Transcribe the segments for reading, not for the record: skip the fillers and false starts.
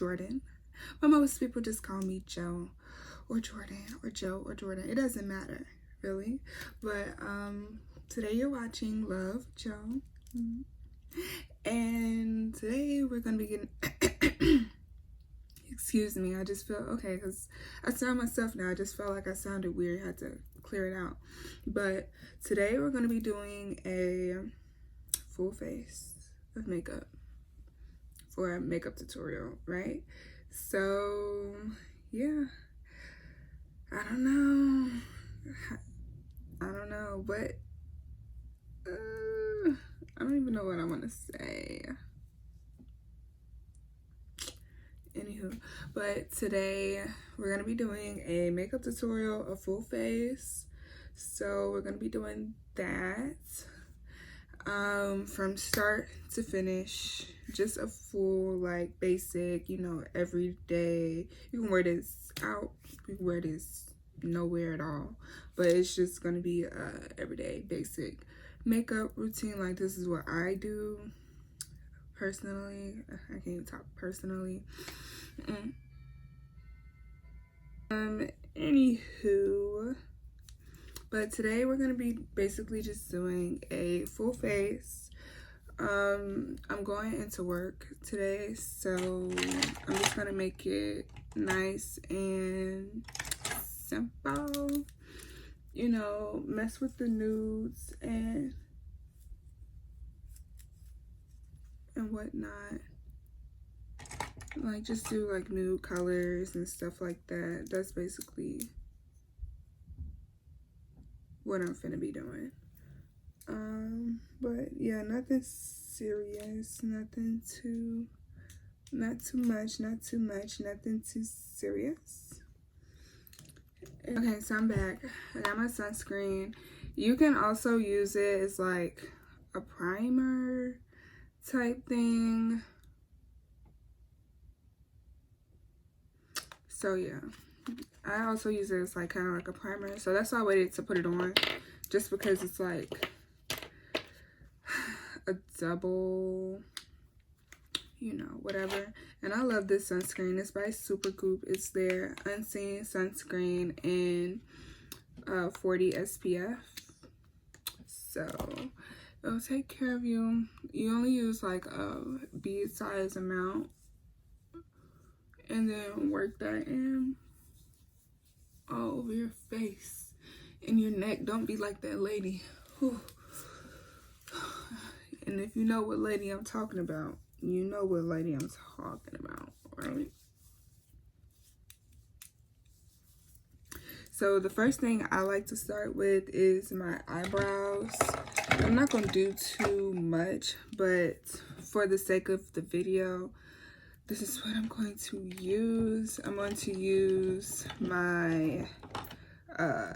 Jordan, but most people just call me Joe or Jordan or Joe or Jordan. It doesn't matter really, but today you're watching Love Joe, and today we're gonna be getting excuse me, I just feel okay because I sound myself now. I just felt like I sounded weird. I had to clear it out. But today we're going to be doing a full face of makeup for a makeup tutorial, right? So yeah, I don't know, but I don't even know what I want to say. Anywho, but today we're gonna be doing a makeup tutorial, a full face. So we're gonna be doing that from start to finish, just a full, like, basic, you know, everyday. You can wear this out, you can wear this nowhere at all, but it's just gonna be a everyday basic makeup routine. Like, this is what I do personally. I can't even talk personally. Anywho, but today we're gonna be basically just doing a full face. I'm going into work today, so I'm just gonna make it nice and simple, you know, mess with the nudes and whatnot. Like, just do like nude colors and stuff like that. That's basically what I'm finna be doing. But yeah, nothing serious, not too much, nothing too serious. Okay, so I'm back. I got my sunscreen. You can also use it as like a primer type thing. So yeah, I also use it as like kind of like a primer. So that's why I waited to put it on, just because it's like a double, you know, whatever. And I love this sunscreen. It's by Supergoop. It's their Unseen Sunscreen in 40 SPF. So it'll take care of you. You only use like a bead size amount, and then work that in all over your face and your neck. Don't be like that lady. Whew. And if you know what lady I'm talking about, you know what lady I'm talking about, right? So the first thing I like to start with is my eyebrows. I'm not going to do too much, but for the sake of the video, this is what I'm going to use. I'm going to use my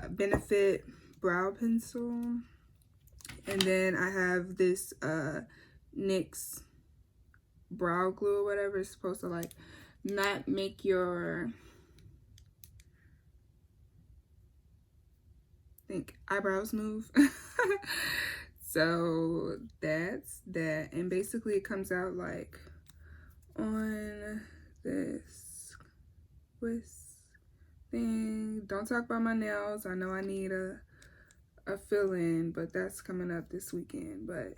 Benefit brow pencil. And then I have this NYX brow glue or whatever. It's supposed to like not make your eyebrows move. So that's that. And basically it comes out like on this thing. Don't talk about my nails. I know I need a fill-in, but that's coming up this weekend. But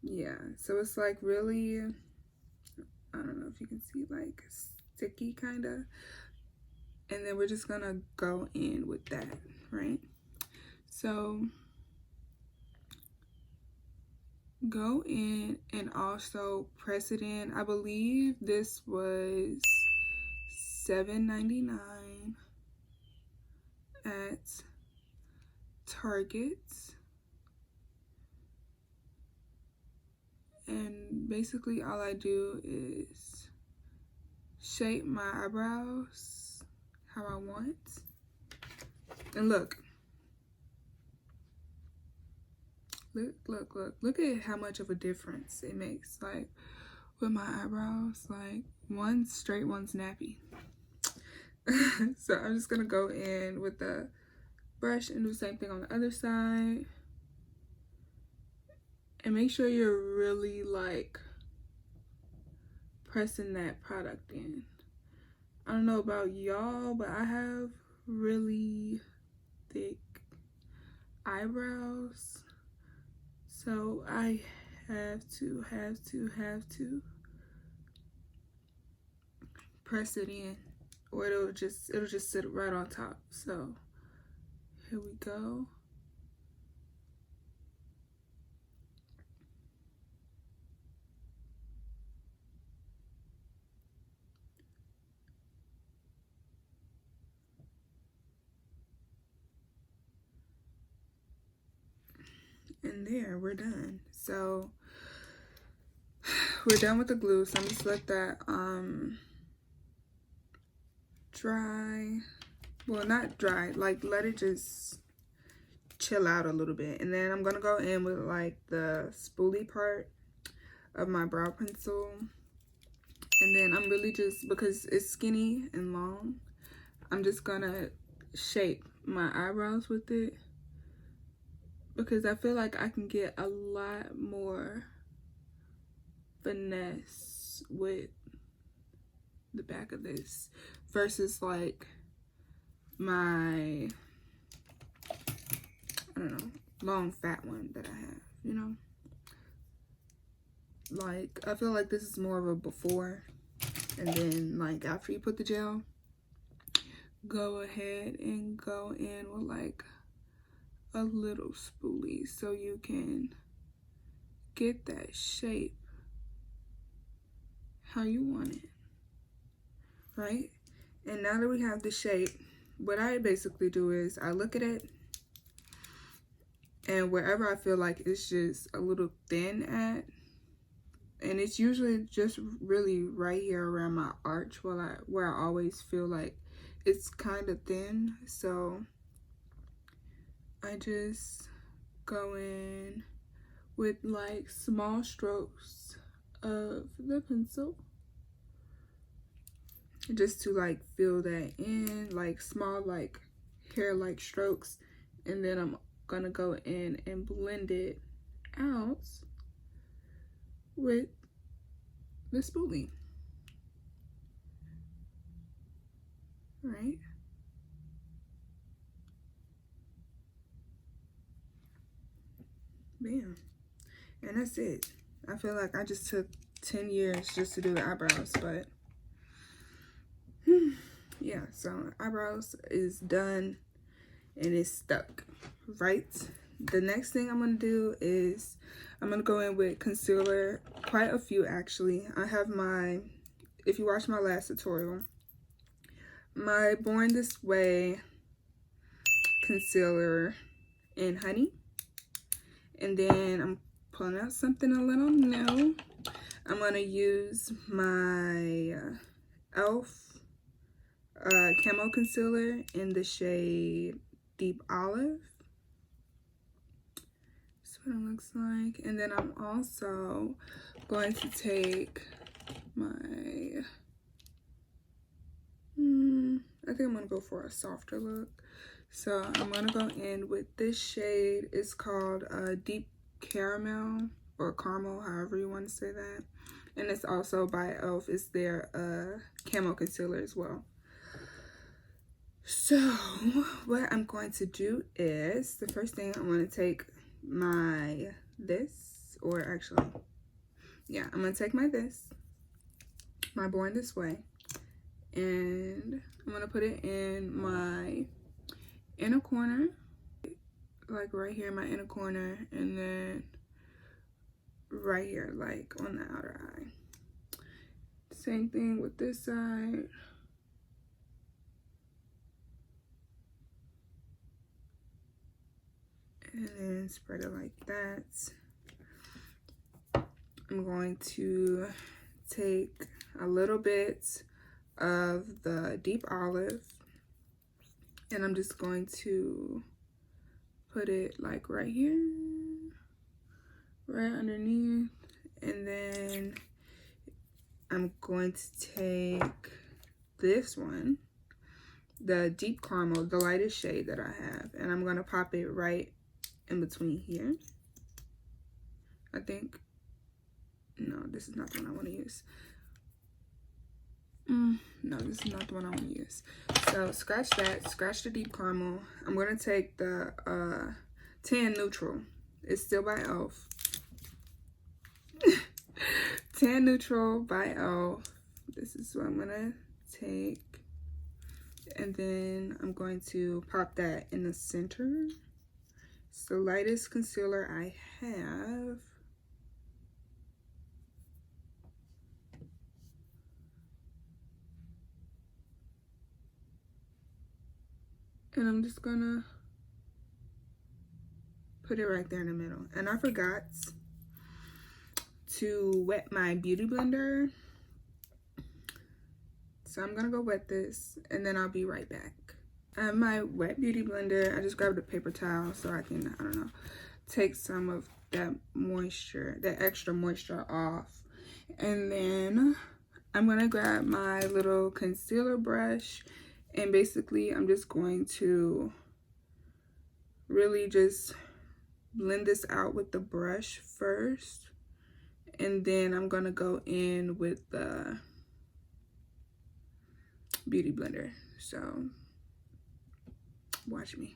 yeah, so it's like really, I don't know if you can see, like sticky kind of. And then we're just gonna go in with that, right? So go in and also press it in. I believe this was $7.99 at Target. And basically all I do is shape my eyebrows how I want. And look at how much of a difference it makes, like with my eyebrows. Like, one's straight, one's nappy. So I'm just gonna go in with the brush and do the same thing on the other side. And make sure you're really like pressing that product in. I don't know about y'all, but I have really thick eyebrows, so I have to press it in, or it'll just sit right on top. So here we go. And there, we're done. So we're done with the glue, so I'm just let that dry. Well, not dry, like let it just chill out a little bit. And then I'm gonna go in with like the spoolie part of my brow pencil, and then I'm really just, because it's skinny and long, I'm just gonna shape my eyebrows with it, because I feel like I can get a lot more finesse with the back of this versus like my, I don't know, long fat one that I have, you know? Like, I feel like this is more of a before, and then like after you put the gel, go ahead and go in with like a little spoolie so you can get that shape how you want it, right? And now that we have the shape, what I basically do is I look at it, and wherever I feel like it's just a little thin at, and it's usually just really right here around my arch where I always feel like it's kind of thin, so I just go in with like small strokes of the pencil just to like fill that in, like small like hair like strokes, and then I'm gonna go in and blend it out with the spoolie, right? Bam. And that's it. I feel like I just took 10 years just to do the eyebrows, but yeah, so eyebrows is done and it's stuck, right? The next thing I'm gonna do is I'm gonna go in with concealer, quite a few actually. I have my, if you watched my last tutorial, my Born This Way concealer in honey, and then I'm pulling out something a little new. I'm gonna use my e.l.f. Camo concealer in the shade Deep Olive. That's what it looks like. And then I'm also going to take my, I think I'm gonna go for a softer look. So I'm gonna go in with this shade. It's called Deep Caramel, or Caramel, however you want to say that. And it's also by e.l.f. It's their camo concealer as well. So what I'm going to do is, the first thing I'm going to take my I'm going to take my Born This Way, and I'm going to put it in my inner corner, like right here in my inner corner, and then right here, like on the outer eye. Same thing with this side. And then spread it like that. I'm going to take a little bit of the Deep Olive, and I'm just going to put it like right here, right underneath. And then I'm going to take this one, the Deep Caramel, the lightest shade that I have, and I'm going to pop it right in between here. I think, no, this is not the one I want to use. No, this is not the one I want to use. So scratch that, scratch the deep caramel. I'm going to take the tan neutral. It's still by e.l.f. Tan neutral by e.l.f. This is what I'm going to take. And then I'm going to pop that in the center. It's the lightest concealer I have. And I'm just gonna put it right there in the middle. And I forgot to wet my beauty blender. So I'm gonna go wet this and then I'll be right back. I have my wet beauty blender. I just grabbed a paper towel so I can, I don't know, take some of that moisture, that extra moisture off. And then I'm gonna grab my little concealer brush, and basically I'm just going to really just blend this out with the brush first, and then I'm gonna go in with the beauty blender. So watch me.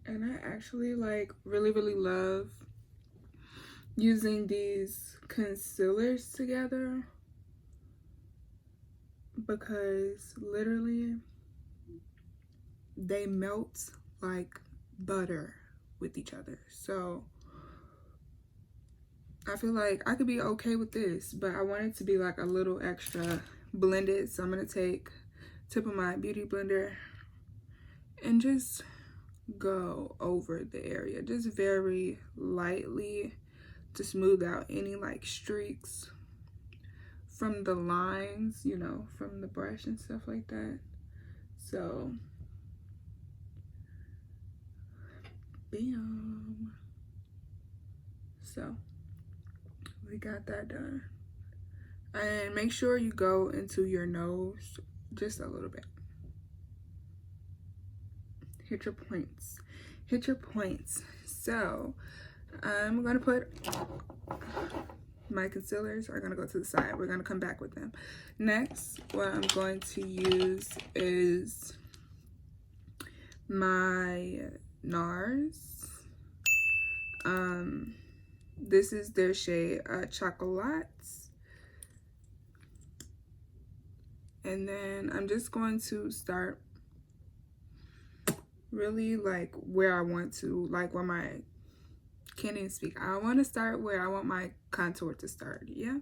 And I actually like really love using these concealers together because literally they melt like butter with each other. So I feel like I could be okay with this, but I want it to be like a little extra blended. So I'm gonna take tip of my beauty blender and just go over the area just very lightly to smooth out any like streaks from the lines, you know, from the brush and stuff like that. So bam. So we got that done. And make sure you go into your nose just a little bit. Hit your points. Hit your points. So I'm gonna put my concealers are gonna go to the side. We're gonna come back with them. Next, what I'm going to use is my Nars. This is their shade Chocolate. And then I'm just going to start really like where I want to, like where my, can't even speak. I want to start where I want my contour to start, yeah?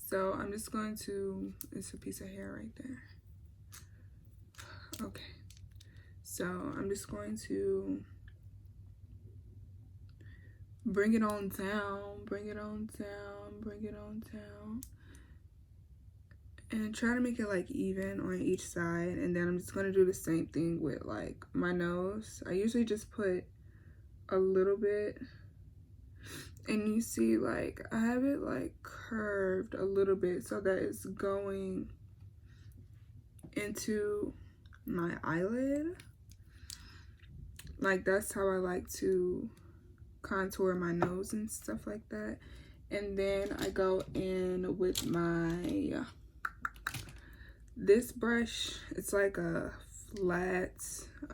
So I'm just going to, it's a piece of hair right there. Okay. So I'm just going to bring it on down, bring it on down, bring it on down. And try to make it like even on each side. And then I'm just going to do the same thing with like my nose. I usually just put a little bit. And you see like I have it like curved a little bit so that it's going into my eyelid. Like that's how I like to contour my nose and stuff like that. And then I go in with my this brush. It's like a flat,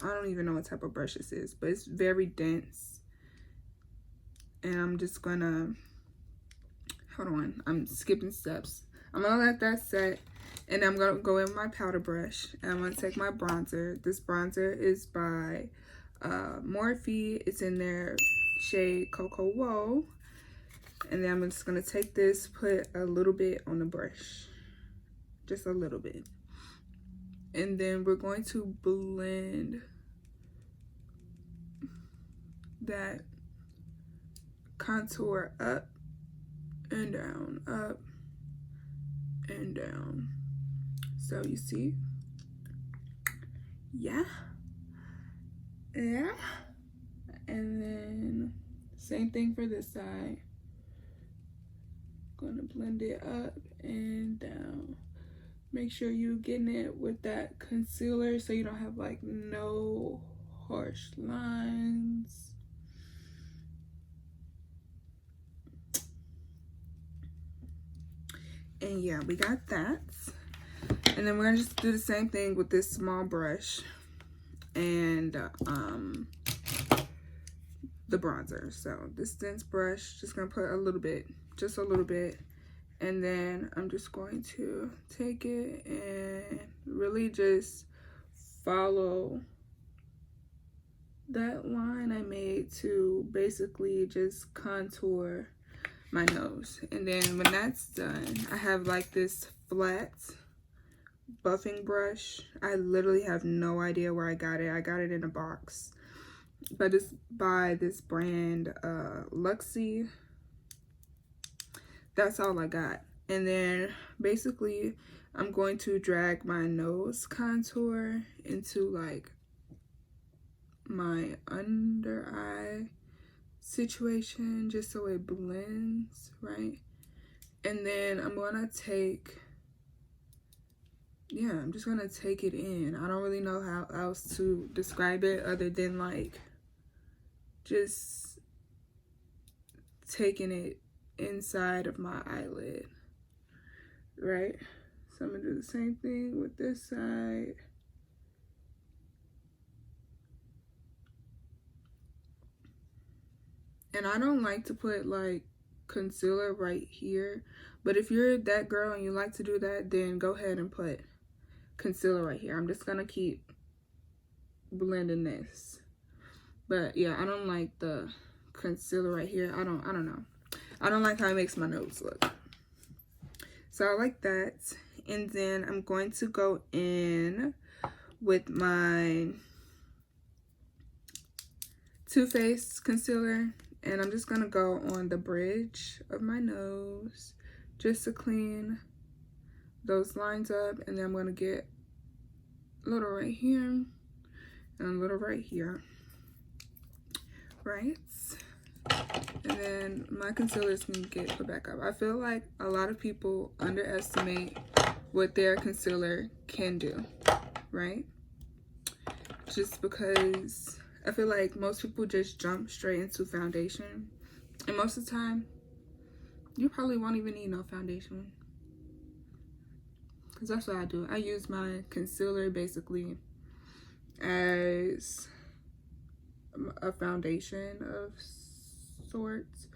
I don't even know what type of brush this is, but it's very dense. And I'm just gonna, hold on, I'm skipping steps. I'm gonna let that set, and I'm gonna go in with my powder brush, and I'm gonna take my bronzer. This bronzer is by Morphe. It's in their shade Cocoa Whoa. And then I'm just gonna take this, put a little bit on the brush. Just a little bit. And then we're going to blend that contour up and down, up and down. So you see, yeah, and then same thing for this side. Gonna blend it up and down. Make sure you're getting it with that concealer so you don't have like no harsh lines. And yeah, we got that. And then we're gonna just do the same thing with this small brush and the bronzer. So this dense brush, just gonna put a little bit, just a little bit, and then I'm just going to take it and really just follow that line I made to basically just contour my nose. And then when that's done, I have like this flat buffing brush. I literally have no idea where I got it. I got it in a box, but it's by this brand Luxie. That's all I got. And then basically I'm going to drag my nose contour into like my under eye situation just so it blends, right? And then I'm gonna take, yeah, I'm just gonna take it in. I don't really know how else to describe it other than like just taking it inside of my eyelid, right? So I'm gonna do the same thing with this side. And I don't like to put like concealer right here, but if you're that girl and you like to do that, then go ahead and put concealer right here. I'm just gonna keep blending this. But yeah, I don't like the concealer right here. I don't know. I don't like how it makes my nose look. So I like that. And then I'm going to go in with my Too Faced concealer. And I'm just going to go on the bridge of my nose just to clean those lines up. And then I'm going to get a little right here and a little right here. Right? And then my concealers can get put back up. I feel like a lot of people underestimate what their concealer can do, right? Just because I feel like most people just jump straight into foundation. And most of the time, you probably won't even need no foundation. Because that's what I do. I use my concealer basically as a foundation of sorts.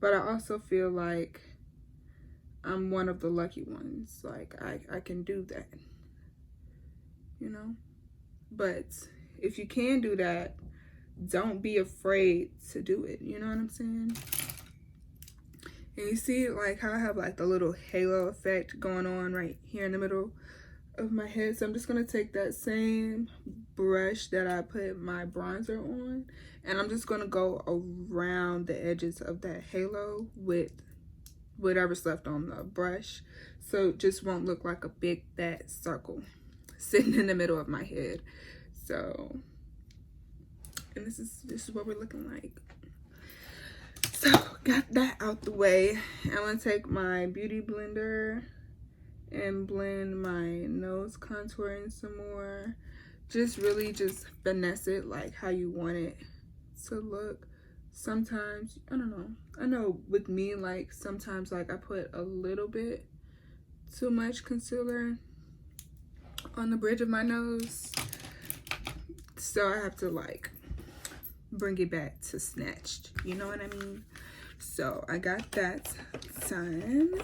But I also feel like I'm one of the lucky ones. Like, I can do that. You know? But if you can do that, don't be afraid to do it. You know what I'm saying? And you see like how I have like the little halo effect going on right here in the middle of my head. So I'm just going to take that same brush that I put my bronzer on, and I'm just going to go around the edges of that halo with whatever's left on the brush, so it just won't look like a big fat circle sitting in the middle of my head. So, and this is what we're looking like. So got that out the way. I'm gonna take my beauty blender and blend my nose contour in some more. Just really just finesse it like how you want it to look. Sometimes, I don't know, I know with me, like sometimes like I put a little bit too much concealer on the bridge of my nose, so I have to like bring it back to snatched, you know what I mean? So I got that done.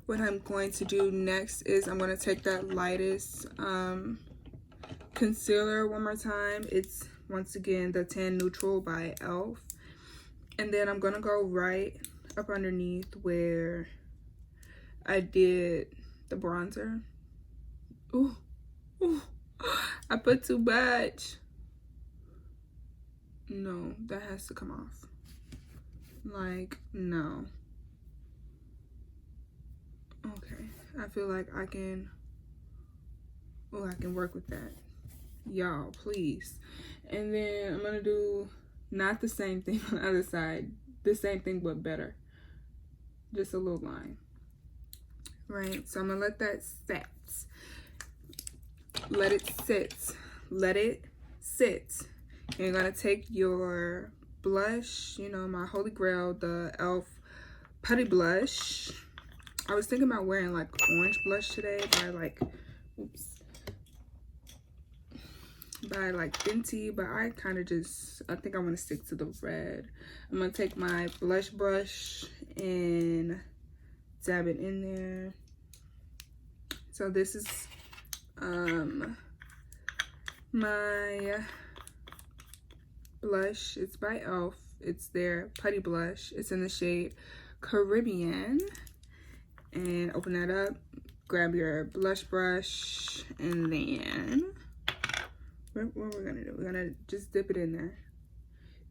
What I'm going to do next is I'm going to take that lightest concealer one more time. It's once again the Tan Neutral by e.l.f. And then I'm going to go right up underneath where I did the bronzer. Ooh, I put too much. No, that has to come off. Like, no. Okay, I feel like I can work with that. Y'all, please. And then I'm gonna do not the same thing on the other side, the same thing but better. Just a little line. Right, so I'm gonna let that set. Let it sit. Let it sit. You're gonna take your blush, you know, my holy grail, the e.l.f. putty blush. I was thinking about wearing like orange blush today by like, by like Fenty, but I kind of just, I think I want to stick to the red. I'm gonna take my blush brush and dab it in there. So this is my blush. It's by e.l.f. It's their putty blush. It's in the shade Caribbean. And open that up, grab your blush brush, and then what we're gonna do, we're gonna just dip it in there.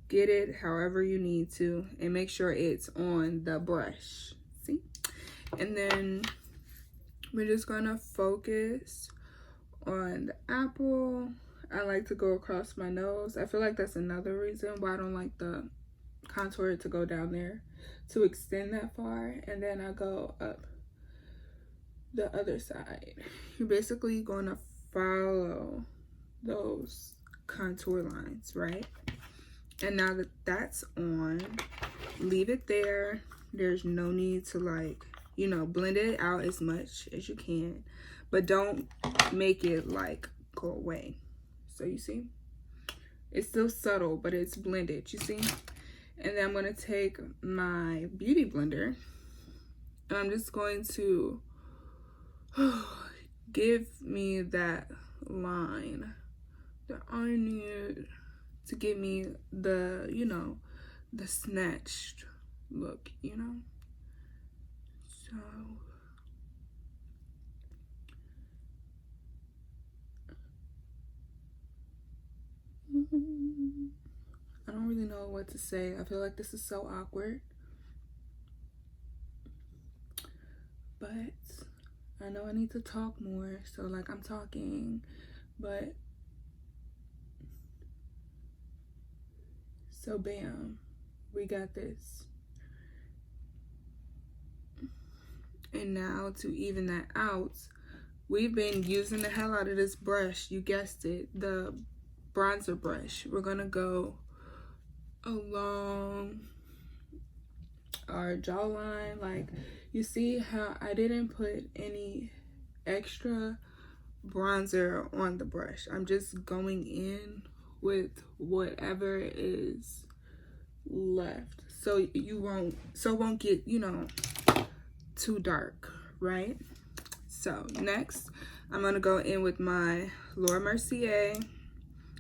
Get it however you need to, and make sure it's on the brush. See? And then we're just gonna focus on the apple. I like to go across my nose. I feel like that's another reason why I don't like the contour to go down there, to extend that far. And then I go up the other side. You're basically going to follow those contour lines, right? And now that that's on, leave it there. There's no need to, like, you know, blend it out as much as you can, but don't make it like go away. So you see, it's still subtle, but it's blended, you see? And then I'm gonna take my beauty blender and I'm just going to give me that line that I need to give me the, you know, the snatched look, you know? So I don't really know what to say. I feel like this is so awkward, but I know I need to talk more, so like I'm talking, but so bam, we got this. And now to even that out, we've been using the hell out of this brush. You guessed it, the bronzer brush. We're gonna go along our jawline. Like, you see how I didn't put any extra bronzer on the brush. I'm just going in with whatever is left, so it won't get, you know, too dark, right? So next I'm gonna go in with my Mercier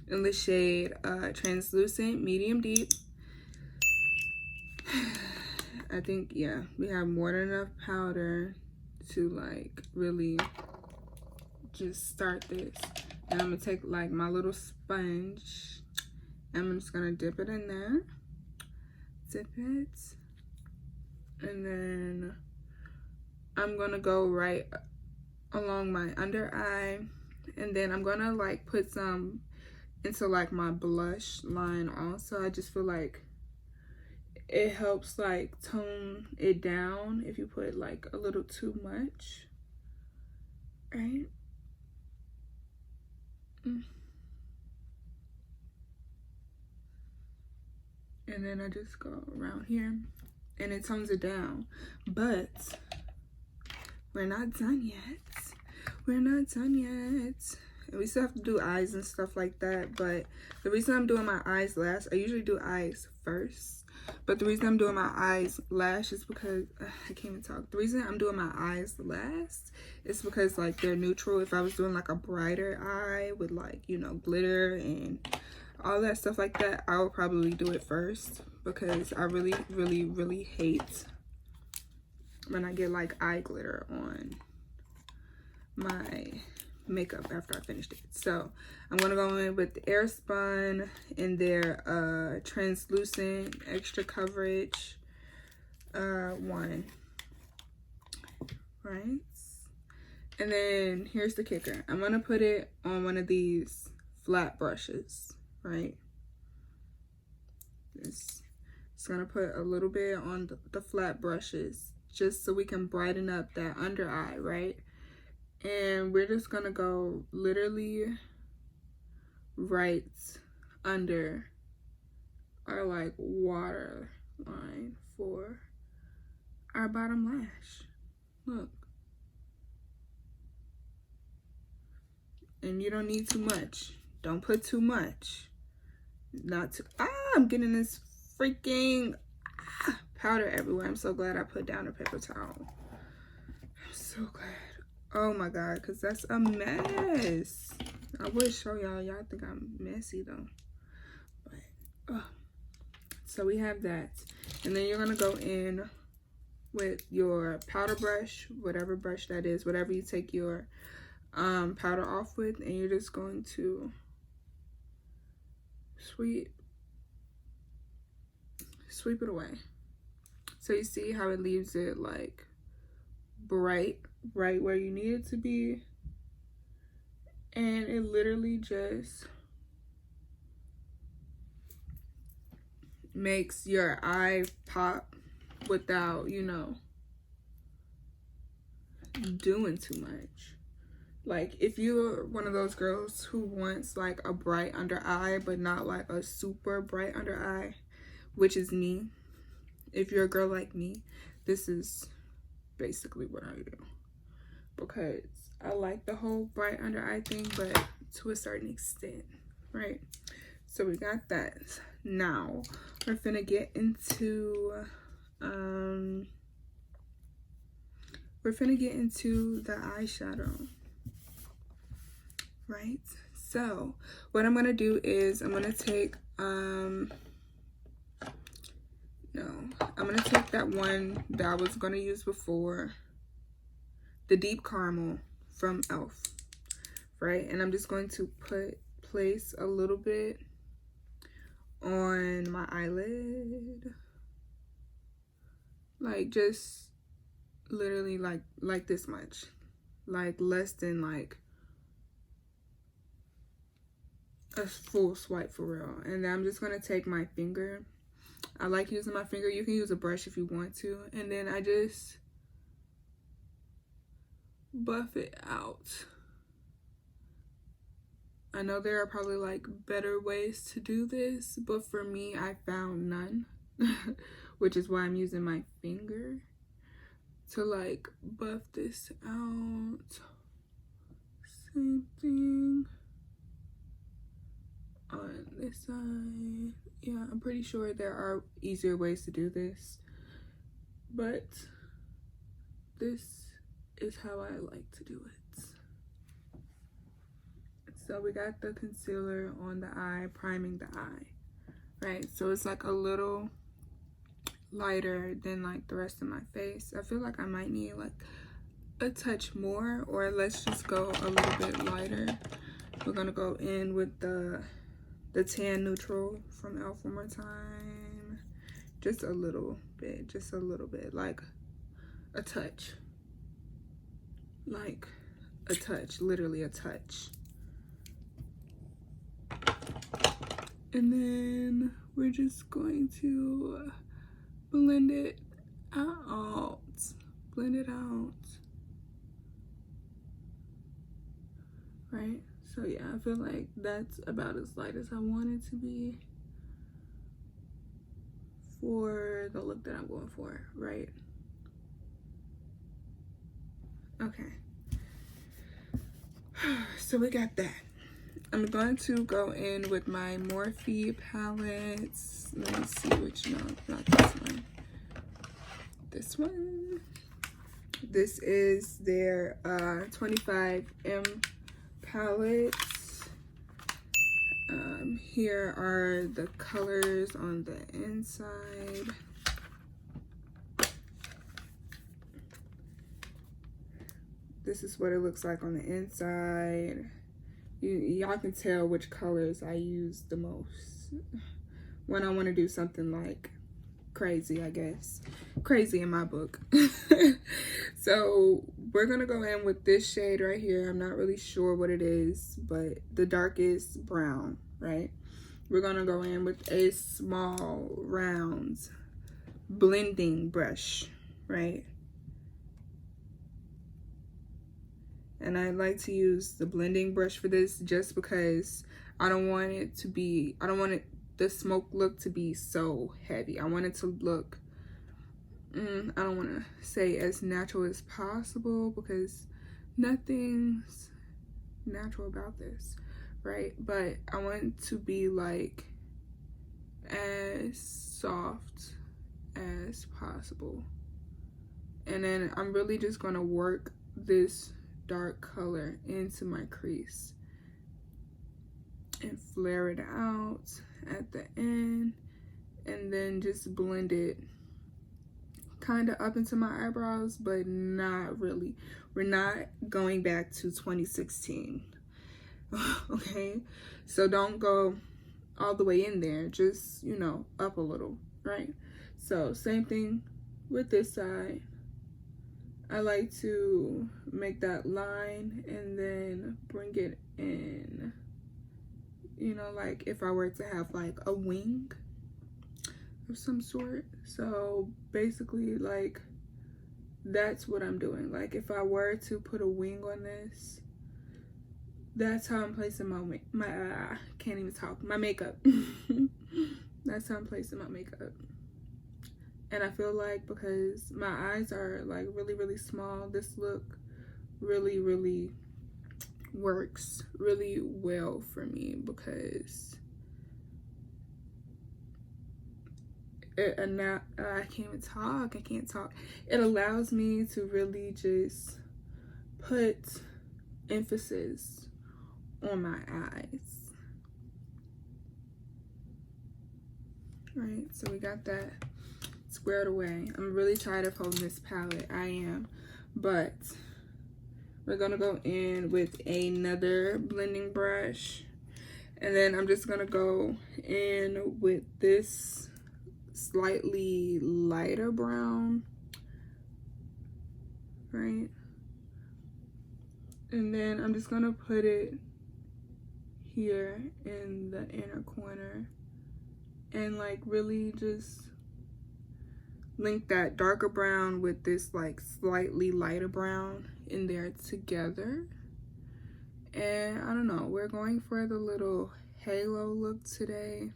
in the shade translucent medium deep. I think, yeah, we have more than enough powder to like really just start this. And I'm gonna take like my little sponge and I'm just gonna dip it in there, dip it, and then I'm gonna go right along my under eye, and then I'm gonna like put some into like my blush line also. I just feel like it helps like tone it down if you put like a little too much, right? And then I just go around here and it tones it down, but we're not done yet. We're not done yet. And we still have to do eyes and stuff like that, but the reason I'm doing my eyes last, I usually do eyes first, but the reason I'm doing my eyes last is because I can't even talk. The reason I'm doing my eyes last is because like they're neutral. If I was doing like a brighter eye with like, you know, glitter and all that stuff like that, I would probably do it first, because I really hate when I get like eye glitter on my makeup after I finished it. So I'm gonna go in with the Airspun in their translucent extra coverage one, right? And then here's the kicker. I'm going to put it on one of these flat brushes, right? It's going to put a little bit on the flat brushes just so we can brighten up that under eye, right? And we're just going to go literally right under our like water line for our bottom lash. Look. And you don't need too much. Don't put too much. Not too. I'm getting this freaking powder everywhere. I'm so glad I put down a paper towel. I'm so glad. Oh my god, because that's a mess. I would show y'all. Y'all think I'm messy though. But, so we have that. And then you're going to go in with your powder brush, whatever brush that is, whatever you take your powder off with, and you're just going to sweep it away. So you see how it leaves it like bright right where you need it to be, and it literally just makes your eye pop without, you know, doing too much. Like, if you're one of those girls who wants like a bright under eye, but not like a super bright under eye, which is me. If you're a girl like me, this is basically what I do. Because I like the whole bright under eye thing, but to a certain extent, right? So we got that. Now, we're finna get into, the eyeshadow. Right, so what I'm gonna do is I'm gonna take I'm gonna take that one that I was gonna use before, the deep caramel from Elf, right? And I'm just going to place a little bit on my eyelid, like just literally like this much, like less than like a full swipe for real. And then I'm just gonna take my finger. I like using my finger. You can use a brush if you want to. And then I just buff it out. I know there are probably like better ways to do this, but for me, I found none, which is why I'm using my finger to like buff this out. Same thing on this side. Yeah, I'm pretty sure there are easier ways to do this, but this is how I like to do it. So we got the concealer on the eye, priming the eye, right? So it's like a little lighter than like the rest of my face. I feel like I might need like a touch more, or let's just go a little bit lighter. We're gonna go in with the tan neutral from Elf one more time. Just a little bit, like a touch. Like a touch, literally a touch. And then we're just going to blend it out. Blend it out. Right? So yeah, I feel like that's about as light as I want it to be for the look that I'm going for, right? Okay. So we got that. I'm going to go in with my Morphe palettes. Let me see which, no, not this one. This one. This is their 25M palettes. Here are the colors on the inside. This is what it looks like on the inside. Y'all can tell which colors I use the most when I want to do something like crazy, I guess. Crazy in my book. So we're gonna go in with this shade right here. I'm not really sure what it is, but the darkest brown, right? We're gonna go in with a small round blending brush, right? And I like to use the blending brush for this just because I don't want the smoke look to be so heavy. I want it to look, I don't want to say as natural as possible because nothing's natural about this, right? But I want it to be like as soft as possible. And then I'm really just going to work this dark color into my crease and flare it out at the end, and then just blend it kind of up into my eyebrows, but not really. We're not going back to 2016. Okay, so don't go all the way in there, just, you know, up a little, right? So same thing with this side. I like to make that line and then bring it in, you know, like if I were to have like a wing of some sort. So basically, like, that's what I'm doing. Like if I were to put a wing on this, that's how I'm placing my can't even talk, my makeup. That's how I'm placing my makeup. And I feel like because my eyes are like really, really small, this look really, really works really well for me because now I can't talk. It allows me to really just put emphasis on my eyes. Right, so we got that squared away. I'm really tired of holding this palette. I am, but we're gonna go in with another blending brush, and then I'm just gonna go in with this slightly lighter brown, right? And then I'm just gonna put it here in the inner corner and like really just link that darker brown with this like slightly lighter brown in there together. And I don't know, we're going for the little halo look today.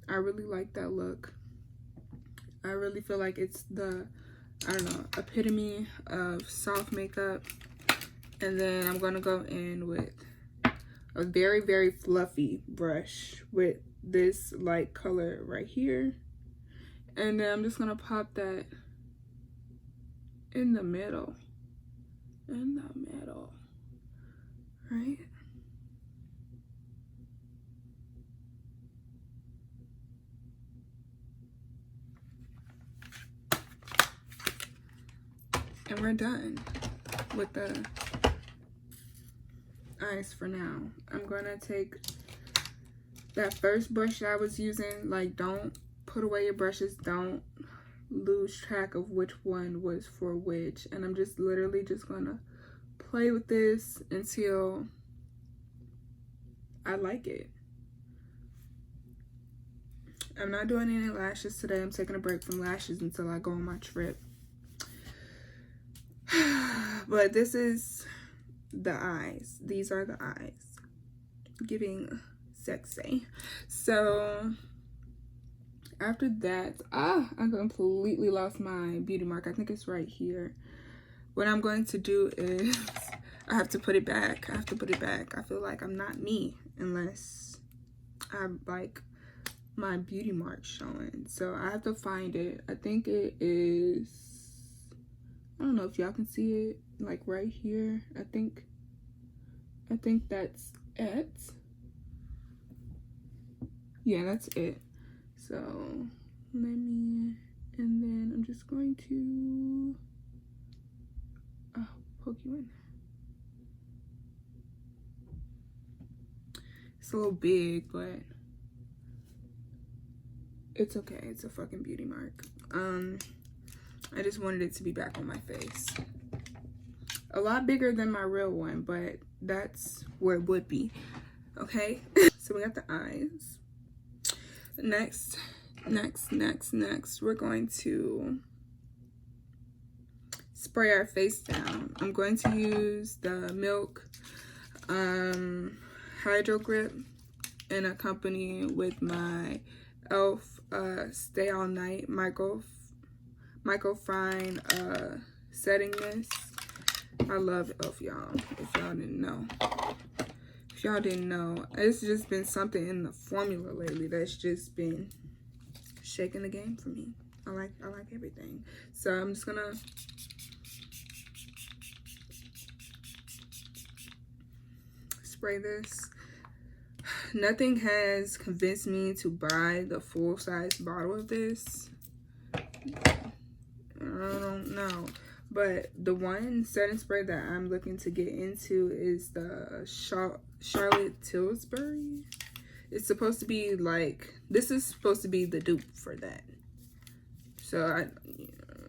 I really like that look. I really feel like it's the, I don't know, epitome of soft makeup. And then I'm gonna go in with a very, very fluffy brush with this light color right here. And then I'm just gonna pop that in the middle. Right? And we're done with the eyes for now. I'm gonna take that first brush that I was using. Like, don't put away your brushes. Don't lose track of which one was for which. And I'm just literally just gonna play with this until I like it. I'm not doing any lashes today. I'm taking a break from lashes until I go on my trip. But this is the eyes. These are the eyes. Giving sexy. So after that, I completely lost my beauty mark. I think it's right here. What I'm going to do is I have to put it back. I feel like I'm not me unless I like my beauty mark showing. So I have to find it. I think it is, I don't know if y'all can see it, like right here. I think that's it. Yeah, that's it. So let me, and then I'm just going to poke you in. It's a little big, but It's okay. It's a fucking beauty mark. I just wanted it to be back on my face. A lot bigger than my real one, but that's where it would be. Okay. So we got the eyes. Next, we're going to spray our face down. I'm going to use the Milk Hydro Grip and accompany with my e.l.f. Stay All Night Microfine setting mist. I love e.l.f. y'all. If y'all didn't know. If y'all didn't know, it's just been something in the formula lately that's just been shaking the game for me. I like everything. So I'm just gonna spray this. Nothing has convinced me to buy the full-size bottle of this. I don't know. But the one setting spray that I'm looking to get into is the Charlotte Tilbury. It's supposed to be like, this is supposed to be the dupe for that. So I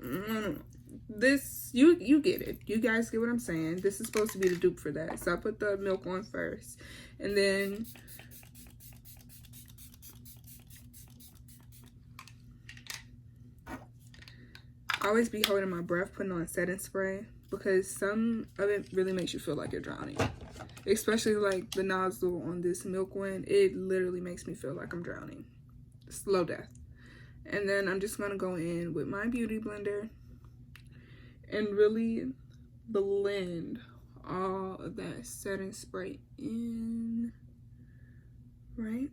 don't know. This, you get it. You guys get what I'm saying. This is supposed to be the dupe for that. So I put the Milk on first. And then I always be holding my breath putting on setting spray because some of it really makes you feel like you're drowning. Especially like the nozzle on this Milk one, it literally makes me feel like I'm drowning. Slow death. And then I'm just gonna go in with my beauty blender and really blend all of that setting spray in, right?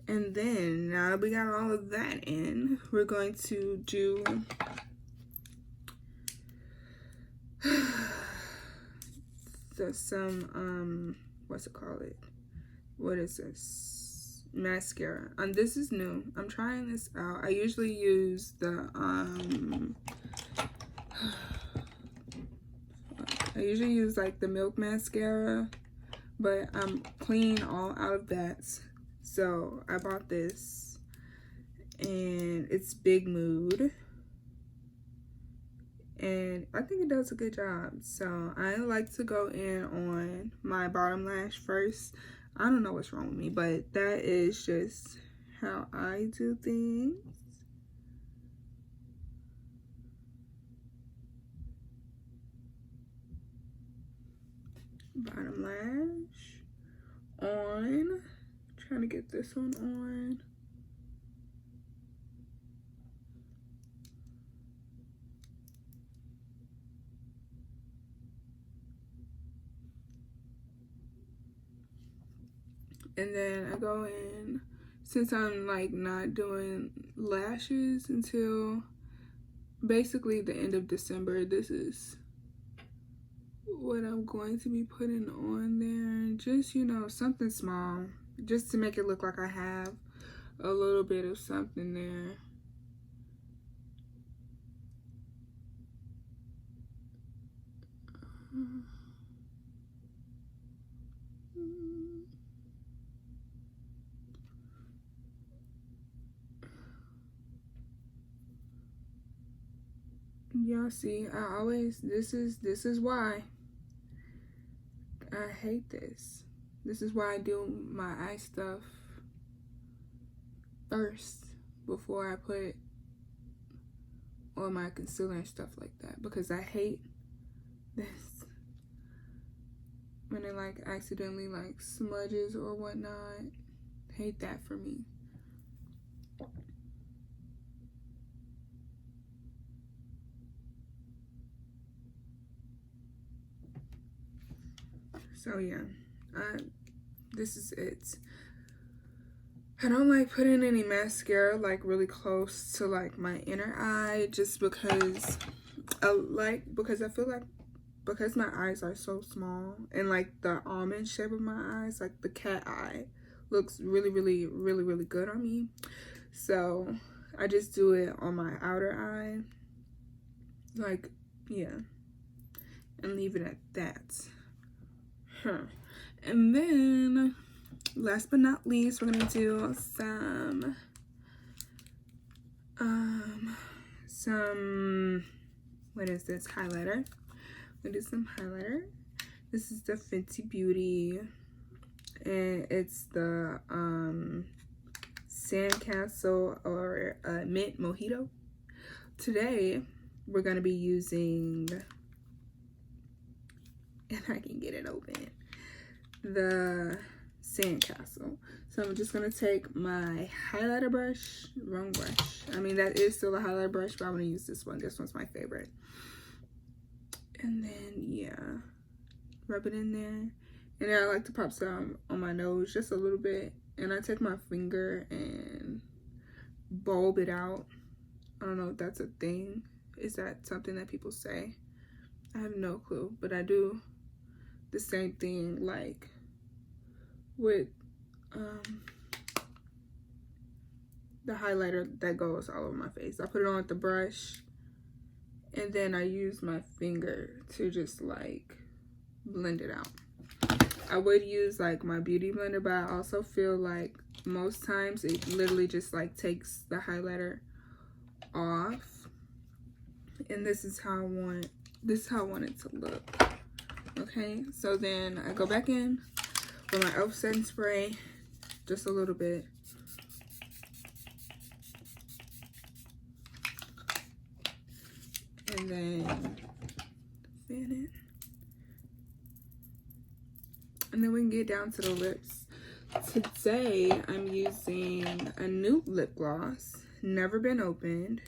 And then, now that we got all of that in, we're going to do some, what's it called? What is this? Mascara. And this is new. I'm trying this out. I usually use the, I usually use like the Milk mascara, but I'm clean all out of that. So I bought this and it's Big Mood and I think it does a good job. So I like to go in on my bottom lash first. I don't know what's wrong with me, but that is just how I do things. Bottom lash on. Trying to get this one on. And then I go in, since I'm like not doing lashes until basically the end of December, this is what I'm going to be putting on there. Just, you know, something small, just to make it look like I have a little bit of something there. Y'all see, I always, this is why I hate this. This is why I do my eye stuff first before I put on my concealer and stuff like that, because I hate this when it like accidentally like smudges or whatnot. Hate that for me. So yeah, this is it. I don't like putting any mascara like really close to like my inner eye, just because I feel like because my eyes are so small and like the almond shape of my eyes, like the cat eye, looks really good on me. So I just do it on my outer eye, like, yeah, and leave it at that. And then last but not least, we're gonna do some what is this, highlighter. We'll do some highlighter. This is the Fenty Beauty, and it's the Sandcastle or Mint Mojito. Today we're gonna be using, and I can get it open, the Sandcastle. So I'm just gonna take my highlighter brush, wrong brush. I mean, that is still a highlighter brush, but I'm gonna use this one. This one's my favorite. And then, yeah, rub it in there. And then I like to pop some on my nose just a little bit. And I take my finger and bulb it out. I don't know if that's a thing. Is that something that people say? I have no clue, but I do the same thing like with the highlighter that goes all over my face. I put it on with the brush, and then I use my finger to just like blend it out. I would use like my beauty blender, but I also feel like most times it literally just like takes the highlighter off. And this is how I want it to look. Okay, so then I go back in with my e.l.f. setting spray, just a little bit. And then fan it. And then we can get down to the lips. Today I'm using a new lip gloss, never been opened.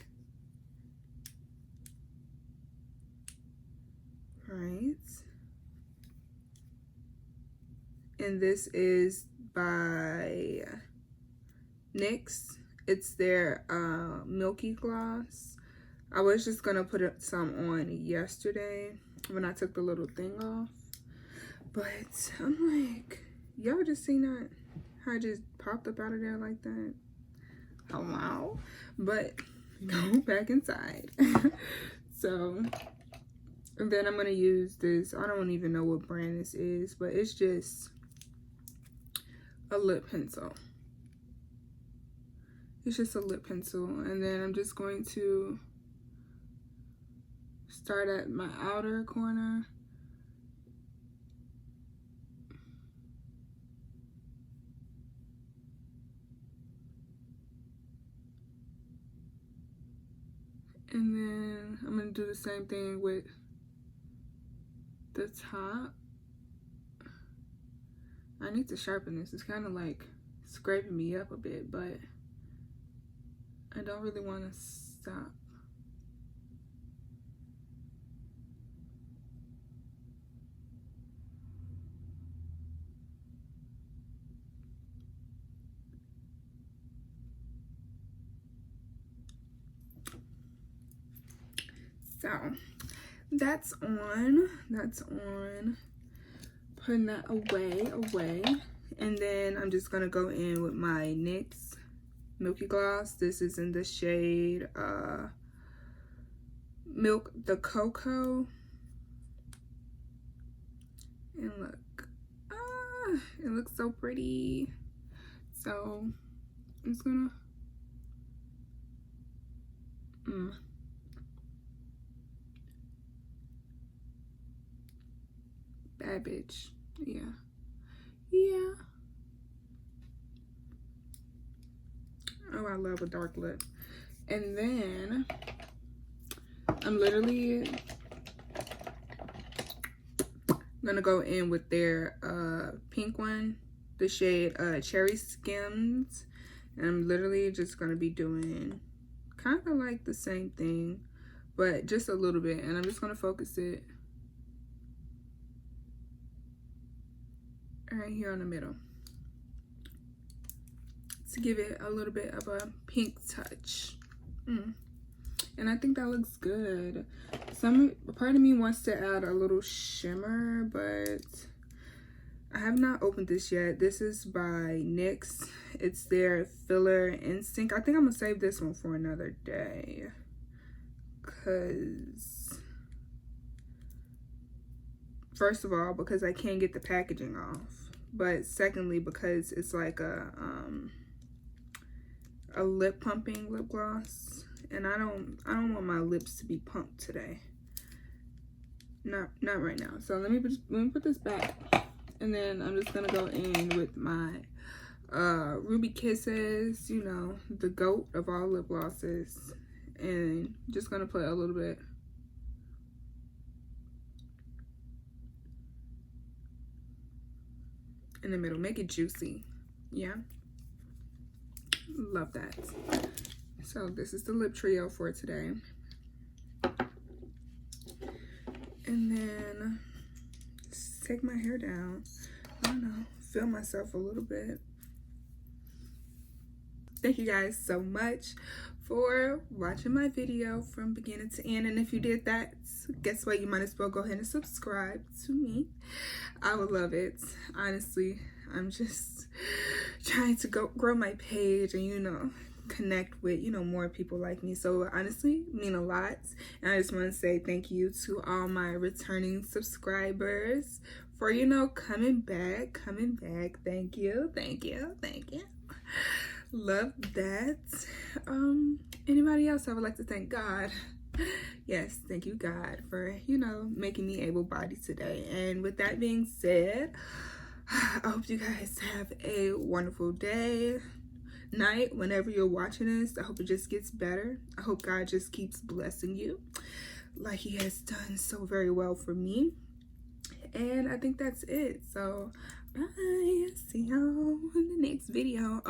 Right. And this is by NYX. It's their milky gloss. I was just gonna put some on yesterday when I took the little thing off, but I'm like, y'all just seen that? How I just popped up out of there like that? Oh wow. But go back inside. So, and then I'm gonna use this. I don't even know what brand this is, but it's just a lip pencil. It's just a lip pencil. And then I'm just going to start at my outer corner. And then I'm gonna do the same thing with the top. I need to sharpen this. It's kind of like scraping me up a bit, but I don't really want to stop. So that's on. Putting that away. And then I'm just gonna go in with my NYX Milky Gloss. This is in the shade Milk the Cocoa. And look, it looks so pretty. So I'm just gonna bad bitch. Yeah. Oh, I love a dark lip. And then I'm literally gonna go in with their pink one, the shade Cherry Skims. And I'm literally just gonna be doing kind of like the same thing, but just a little bit. And I'm just gonna focus it right here in the middle to give it a little bit of a pink touch. And I think that looks good. Part of me wants to add a little shimmer, but I have not opened this yet. This is by NYX. It's their Filler Instinct. I think I'm gonna save this one for another day, because first of all, because I can't get the packaging off. but secondly because it's like a lip pumping lip gloss, and I don't want my lips to be pumped today. Not right now. So let me put this back, and then I'm just gonna go in with my Ruby Kisses, you know, the GOAT of all lip glosses, and just gonna put a little bit in the middle, make it juicy. Yeah, love that. So this is the lip trio for today, and then just take my hair down. I don't know, feel myself a little bit. Thank you guys so much for watching my video from beginning to end, and if you did that, guess what, you might as well go ahead and subscribe to me. I would love it. Honestly, I'm just trying to grow my page and, you know, connect with, you know, more people like me. So honestly, mean a lot, and I just want to say thank you to all my returning subscribers for, you know, coming back. Thank you. Love that. Anybody else? I would like to thank God. Yes, thank you, God, for, you know, making me able-bodied today. And with that being said, I hope you guys have a wonderful day, night, whenever you're watching this. I hope it just gets better. I hope God just keeps blessing you like he has done so very well for me. And I think that's it. So bye. See y'all in the next video.